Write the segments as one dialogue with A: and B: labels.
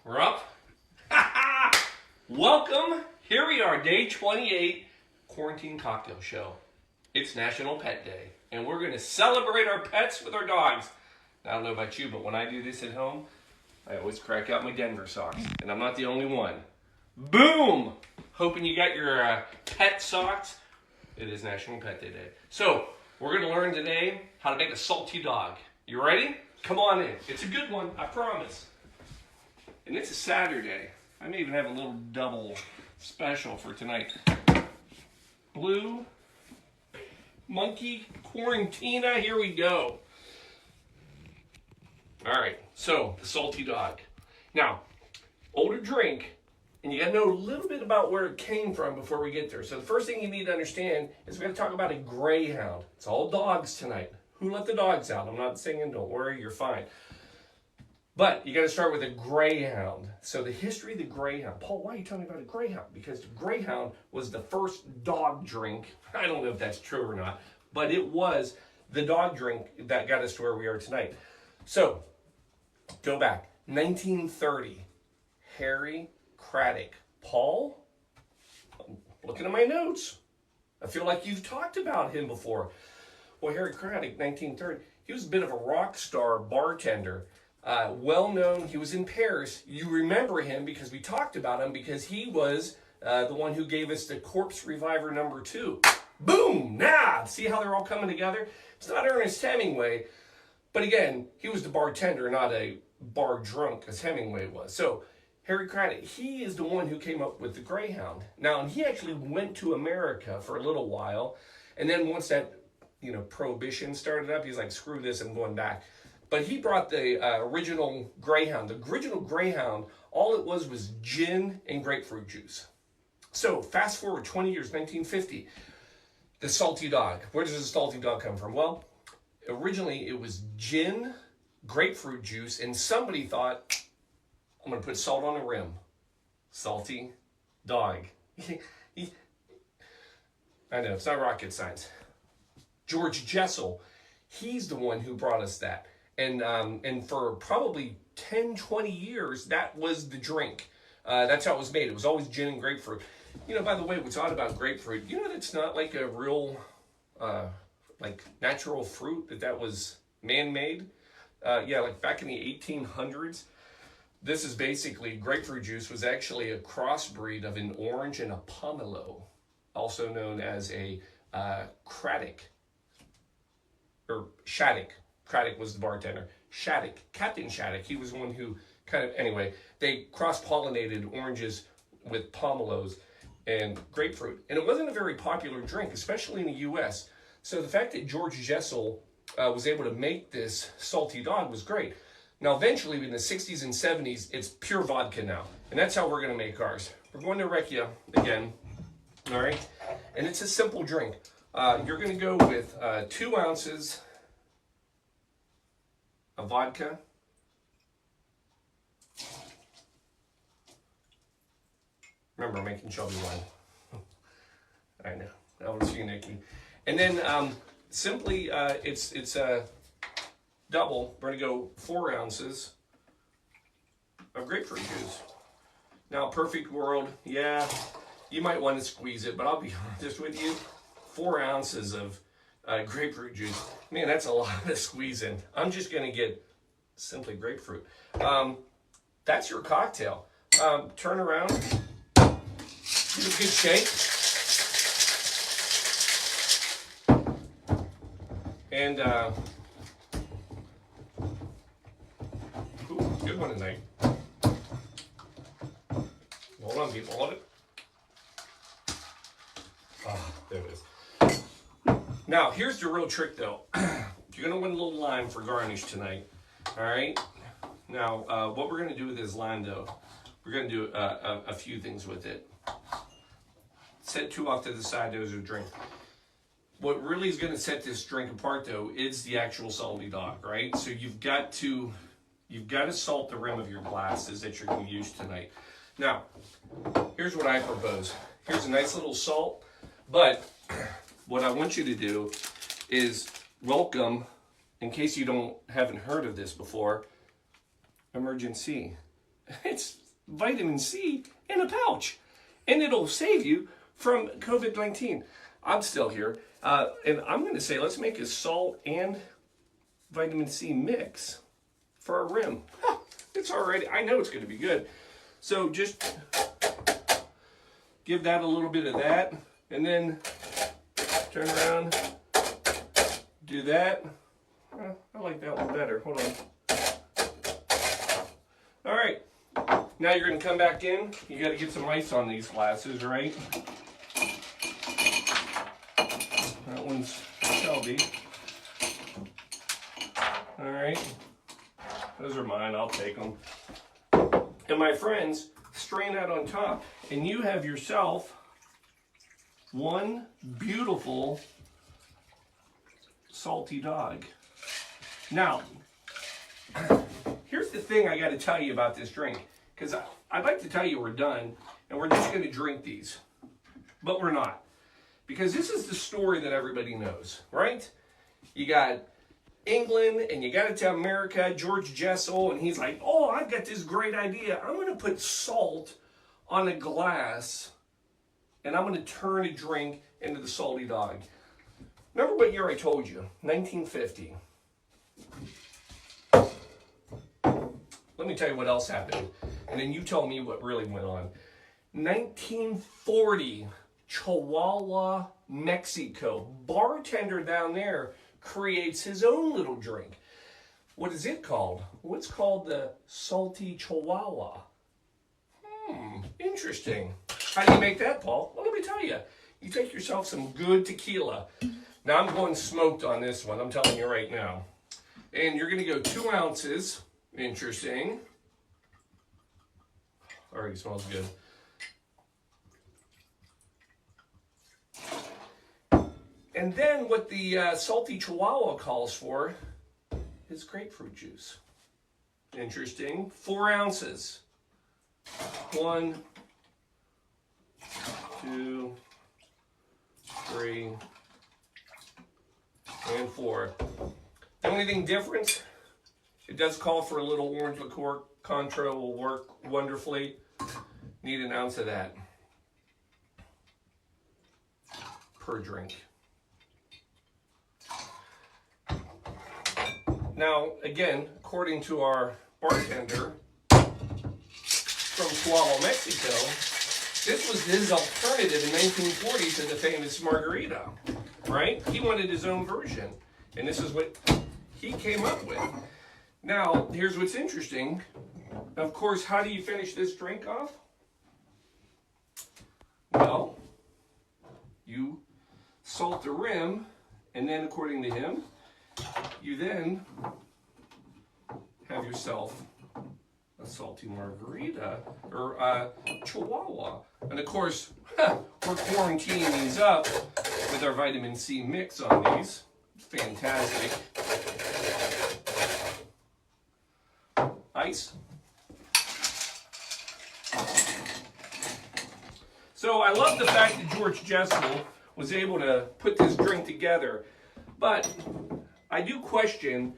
A: We're up. Welcome. Here we are, day 28, quarantine cocktail show. It's National Pet Day, and we're going to celebrate our pets with our dogs. Now, I don't know about you, but when I do this at home, I always crack out my Denver socks, and I'm not the only one. Boom! Hoping you got your pet socks. It is National Pet Day Day. So, we're going to learn today how to make a salty dog. You ready? Come on in. It's a good one, I promise. And it's a Saturday. I may even have a little double special for tonight. Blue Monkey Quarantina, here we go. All right, so the salty dog. Now, older drink, and you gotta know a little bit about where it came from before we get there. So the first thing you need to understand is we gotta talk about a greyhound. It's all dogs tonight. Who let the dogs out? I'm not saying don't worry, you're fine. But you got to start with a greyhound. So the history of the greyhound. Paul, why are you telling me about a greyhound? Because the greyhound was the first dog drink. I don't know if that's true or not, but it was the dog drink that got us to where we are tonight. So go back. 1930, Harry Craddock. Paul, I'm looking at my notes. I feel like you've talked about him before. Well, Harry Craddock, 1930, he was a bit of a rock star bartender. Well known, he was in Paris. You remember him because we talked about him because he was the one who gave us the Corpse Reviver #2. Boom! Nah! See how they're all coming together? It's not Ernest Hemingway, but again, he was the bartender, not a bar drunk as Hemingway was. So, Harry Craddock, he is the one who came up with the Greyhound. Now, he actually went to America for a little while, and then once that, Prohibition started up, he's like, screw this, I'm going back. But he brought the original Greyhound. The original Greyhound, all it was gin and grapefruit juice. So fast forward 20 years, 1950, the salty dog. Where does the salty dog come from? Well, originally it was gin, grapefruit juice, and somebody thought, I'm going to put salt on the rim. Salty dog. I know, it's not rocket science. George Jessel, he's the one who brought us that. And for probably 10, 20 years, that was the drink. That's how it was made. It was always gin and grapefruit. By the way, what's odd about grapefruit, it's not like a real, natural fruit, that was man-made. Like back in the 1800s, this is basically, grapefruit juice was actually a crossbreed of an orange and a pomelo, also known as a Craddock, or Shattuck. Craddock was the bartender. Shattuck, Captain Shattuck, he was one who anyway, they cross-pollinated oranges with pomelos and grapefruit. And it wasn't a very popular drink, especially in the U.S. So the fact that George Jessel was able to make this salty dog was great. Now, eventually, in the 60s and 70s, it's pure vodka now. And that's how we're going to make ours. We're going to Recchia again, all right? And it's a simple drink. You're going to go with 2 ounces of vodka, remember, making chubby wine. I know, that was unique. And then simply, it's a double. We're gonna go 4 ounces of grapefruit juice. Now, perfect world, yeah, you might want to squeeze it, but I'll be honest with you, 4 ounces of grapefruit juice. Man, that's a lot of squeezing. I'm just going to get simply grapefruit. That's your cocktail. Turn around. Give it a good shake. And, good one tonight. Hold on, people. Hold it. Ah, there it is. Now, here's the real trick, though. You're going to want a little lime for garnish tonight, all right? Now, what we're going to do with this lime, though, we're going to do a few things with it. Set 2 off to the side, those are drink. What really is going to set this drink apart, though, is the actual salty dog, right? So you've got to salt the rim of your glasses that you're going to use tonight. Now, here's what I propose. Here's a nice little salt, but what I want you to do is welcome, in case you haven't heard of this before, Emergen-C. It's vitamin C in a pouch. And it'll save you from COVID-19. I'm still here. And I'm going to say, let's make a salt and vitamin C mix for our rim. It's already, I know it's going to be good. So just give that a little bit of that. And then turn around, do that. I like that one better. Hold on. All right. Now you're going to come back in. You got to get some ice on these glasses, right? That one's Shelby. All right. Those are mine. I'll take them. And my friends, strain out on top. And you have yourself one beautiful salty dog. Now, here's the thing I got to tell you about this drink. Because I'd like to tell you we're done, and we're just going to drink these. But we're not. Because this is the story that everybody knows, right? You got England, and you got it to America, George Jessel, and he's like, oh, I've got this great idea. I'm going to put salt on a glass, and I'm going to turn a drink into the salty dog. Remember what year I told you? 1950. Let me tell you what else happened. And then you tell me what really went on. 1940, Chihuahua, Mexico. Bartender down there creates his own little drink. What is it called? Well, it's called the Salty Chihuahua. Interesting. How do you make that, Paul? Well, let me tell you. You take yourself some good tequila. Now, I'm going smoked on this one. I'm telling you right now. And you're going to go 2 ounces. Interesting. Already smells good. And then what the Salty Chihuahua calls for is grapefruit juice. Interesting. 4 ounces. 1, 2, 3, and 4. The only thing different, it does call for a little orange liqueur. Contro will work wonderfully. Need an ounce of that per drink. Now, again, according to our bartender from Chihuahua, Mexico, this was his alternative in 1940 to the famous margarita, right? He wanted his own version, and this is what he came up with. Now, here's what's interesting. Of course, how do you finish this drink off? Well, you salt the rim, and then according to him, you then have yourself a salty margarita or a Chihuahua. And of course, we're quarantining these up with our vitamin C mix on these. It's fantastic. Ice. So I love the fact that George Jessel was able to put this drink together, but I do question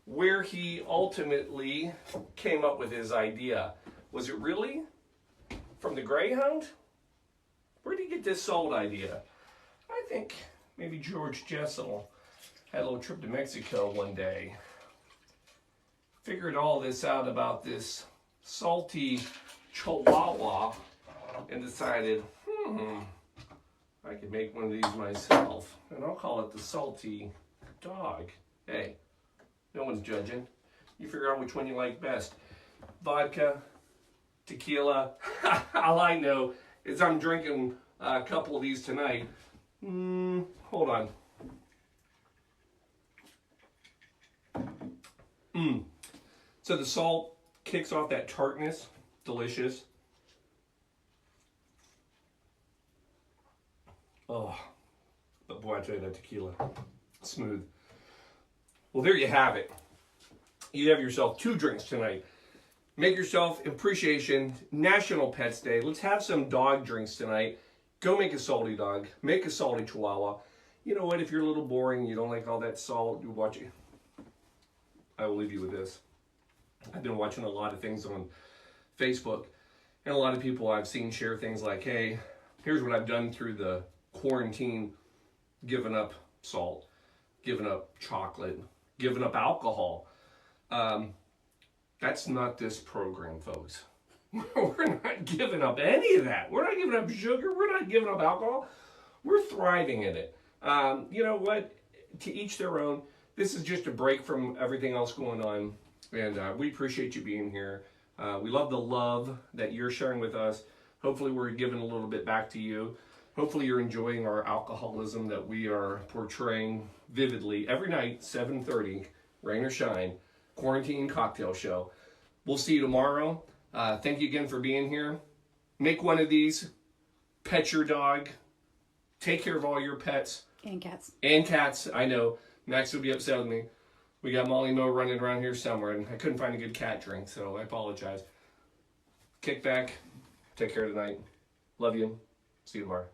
A: where he ultimately came up with his idea. Was it really from the Greyhound? Where did he get this salt idea? I think maybe George Jessel had a little trip to Mexico one day, figured all this out about this salty Chihuahua, and decided, I could make one of these myself, and I'll call it the Salty Dog. Hey, no one's judging. You figure out which one you like best. Vodka, tequila. All I know is I'm drinking a couple of these tonight. Hold on. So the salt kicks off that tartness. Delicious. Oh, but boy, I tell you, that tequila, smooth. Well, there you have it. You have yourself 2 drinks tonight. Make yourself Appreciation National Pets Day. Let's have some dog drinks tonight. Go make a salty dog. Make a salty Chihuahua. You know what? If you're a little boring, you don't like all that salt, you watch it. I will leave you with this. I've been watching a lot of things on Facebook, and a lot of people I've seen share things like, hey, here's what I've done through the quarantine, giving up salt, giving up chocolate, giving up alcohol. That's not this program, folks. We're not giving up any of that. We're not giving up sugar. We're not giving up alcohol. We're thriving in it. You know what? To each their own. This is just a break from everything else going on. And we appreciate you being here. We love the love that you're sharing with us. Hopefully we're giving a little bit back to you. Hopefully you're enjoying our alcoholism that we are portraying vividly every night, 7:30, rain or shine, quarantine cocktail show. We'll see you tomorrow. Thank you again for being here. Make one of these. Pet your dog. Take care of all your pets.
B: And cats.
A: And cats. I know. Max would be upset with me. We got Molly Mo running around here somewhere, and I couldn't find a good cat drink, so I apologize. Kick back. Take care tonight. Love you. See you tomorrow.